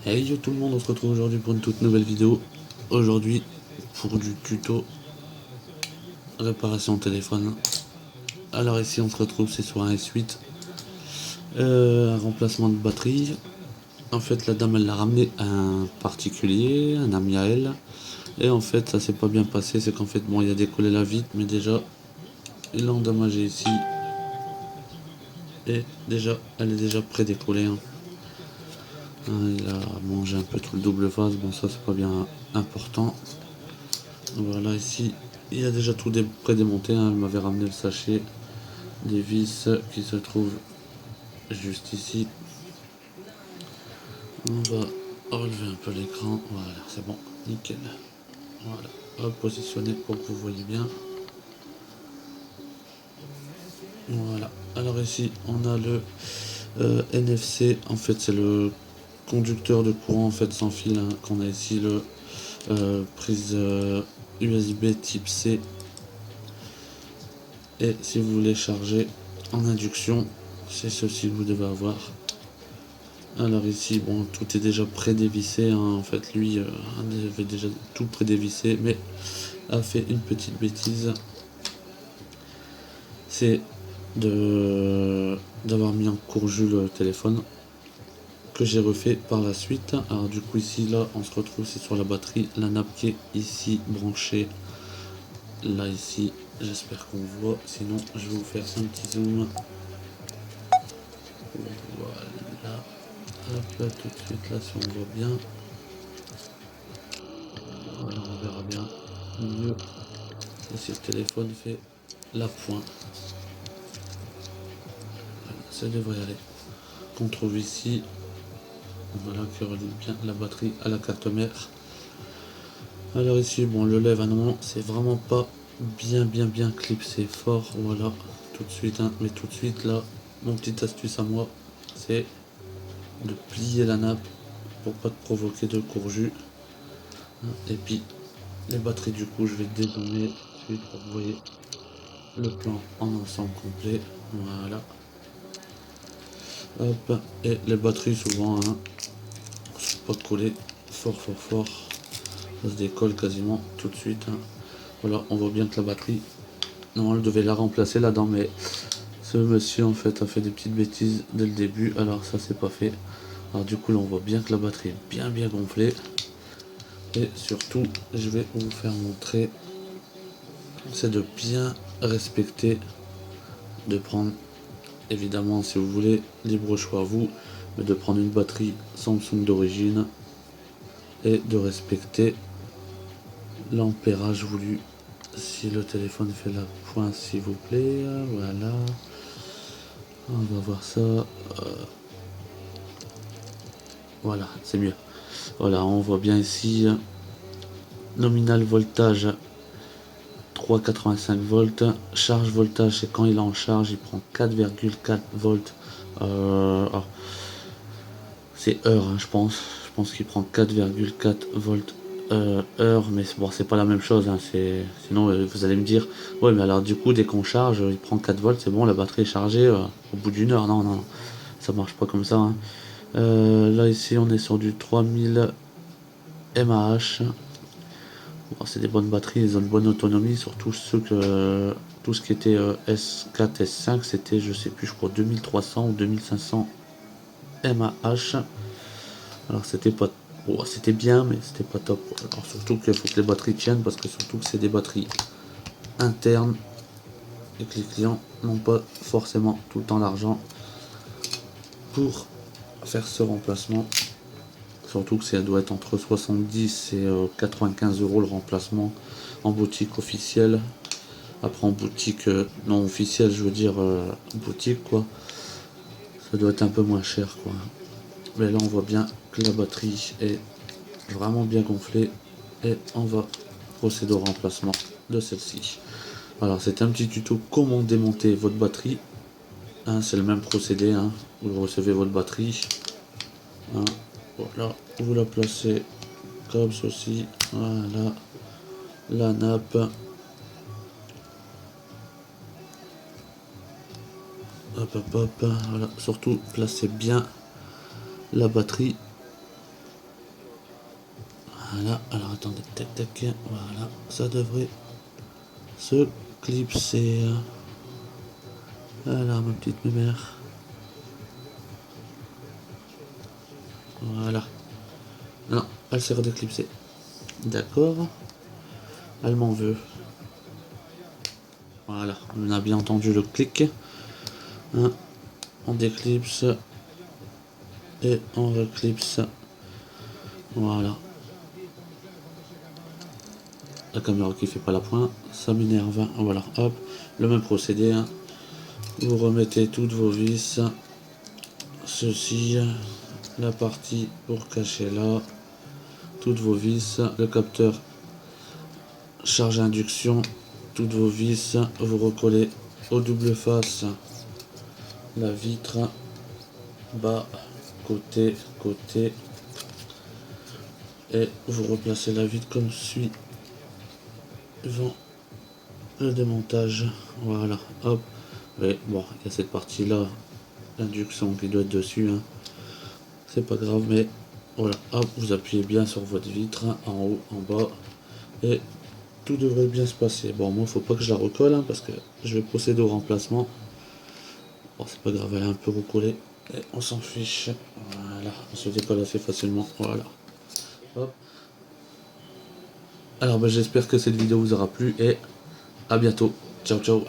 Hey yo tout le monde, on se retrouve aujourd'hui pour une toute nouvelle vidéo. Aujourd'hui pour du tuto réparation téléphone. Alors ici on se retrouve, c'est sur un S8, un remplacement de batterie. En fait la dame elle l'a ramené à un particulier, un ami à elle. Et en fait ça s'est pas bien passé, c'est qu'en fait bon il a décollé la vitre, mais déjà il l'a endommagé ici. Et déjà elle est déjà pré-décollée. Il a mangé un peu tout le double phase, bon ça c'est pas bien important. Voilà, ici il y a déjà tout pré-démonté, elle m'avait ramené le sachet des vis qui se trouvent juste ici. On va relever un peu l'écran, voilà, c'est bon, nickel. Voilà, hop, positionner pour que vous voyez bien. Voilà, alors ici on a le NFC, en fait c'est le conducteur de courant en fait sans fil, qu'on a ici le prise USB type C. Et si vous voulez charger en induction, c'est ceci que vous devez avoir. Alors ici, bon, tout est déjà pré-dévissé, en fait lui avait déjà tout pré-dévissé, mais a fait une petite bêtise. C'est d'avoir mis en courjus le téléphone, que j'ai refait par la suite. Alors du coup ici, là, on se retrouve, c'est sur la batterie, la nappe qui est ici branchée, là ici, j'espère qu'on voit, sinon je vais vous faire un petit zoom. Voilà, hop là, tout de suite, là, si on voit bien. Voilà, on verra bien mieux si le téléphone fait la pointe. Voilà, ça devrait aller. Qu'on trouve ici, voilà, qui relie bien la batterie à la carte mère. Alors ici, bon, le lève à non, c'est vraiment pas bien clipsé fort, voilà, tout de suite, mais tout de suite là, mon petite astuce à moi, c'est de plier la nappe pour pas te provoquer de courjus. Et puis les batteries, du coup je vais dézoomer tout de suite pour que vous voyez le plan en ensemble complet. Voilà, hop, et les batteries souvent sont pas collées fort, ça se décolle quasiment tout de suite. Voilà, on voit bien que la batterie, non, elle devait la remplacer là-dedans, mais ce monsieur en fait a fait des petites bêtises dès le début, alors ça c'est pas fait. Alors du coup là on voit bien que la batterie est bien gonflée. Et surtout, je vais vous faire montrer, c'est de bien respecter, de prendre, évidemment si vous voulez, libre choix à vous, mais de prendre une batterie Samsung d'origine et de respecter l'ampérage voulu. Si le téléphone fait la pointe, s'il vous plaît, voilà, on va voir ça, voilà, c'est mieux. Voilà, on voit bien ici, nominal voltage 3,85 volts, charge voltage, c'est quand il est en charge, il prend 4,4 volts. C'est heure, je pense qu'il prend 4,4 volts heure, mais bon, c'est pas la même chose, sinon vous allez me dire, ouais, mais alors du coup, dès qu'on charge, il prend 4 volts, c'est bon, la batterie est chargée au bout d'une heure. Non, ça marche pas comme ça. Là, ici, on est sur du 3000 mAh. Bon, c'est des bonnes batteries, ils ont une bonne autonomie, surtout tout ce qui était S4, S5, c'était, je sais plus, je crois 2300 ou 2500 mAh. Alors c'était pas, bon, c'était bien, mais c'était pas top. Alors surtout qu'il faut que les batteries tiennent, parce que surtout que c'est des batteries internes et que les clients n'ont pas forcément tout le temps l'argent pour faire ce remplacement. Surtout que ça doit être entre 70 et 95 euros le remplacement en boutique officielle. Après en boutique non officielle, je veux dire boutique quoi, ça doit être un peu moins cher quoi. Mais là on voit bien que la batterie est vraiment bien gonflée et on va procéder au remplacement de celle-ci. Alors c'est un petit tuto comment démonter votre batterie. C'est le même procédé, vous recevez votre batterie. Voilà, vous la placez comme ceci. Voilà, la nappe. Hop, voilà. Surtout placez bien la batterie Voilà, alors attendez, tac tac, voilà, ça devrait se clipser. Voilà ma petite mémère. Voilà. Non, elle s'est redéclipsée. D'accord. Elle m'en veut. Voilà, on a bien entendu le clic. Hein, on déclipse. Et on reclipse. Voilà. La caméra qui fait pas la pointe, ça m'énerve. Voilà, hop, le même procédé. Hein. Vous remettez toutes vos vis. Ceci, la partie pour cacher là. Toutes vos vis, le capteur charge induction, toutes vos vis, vous recollez au double face la vitre, bas, côté, côté, et vous replacez la vitre comme suit devant le démontage. Voilà, hop. Et bon, il y a cette partie là, l'induction qui doit être dessus, hein. C'est pas grave, mais voilà, hop, vous appuyez bien sur votre vitre, en haut, en bas, et tout devrait bien se passer. Bon, moi, faut pas que je la recolle, hein, parce que je vais procéder au remplacement. Bon, c'est pas grave, elle est un peu recollée, et on s'en fiche. Voilà, on se décolle assez facilement, voilà. Hop. Alors, ben, j'espère que cette vidéo vous aura plu, et à bientôt. Ciao, ciao.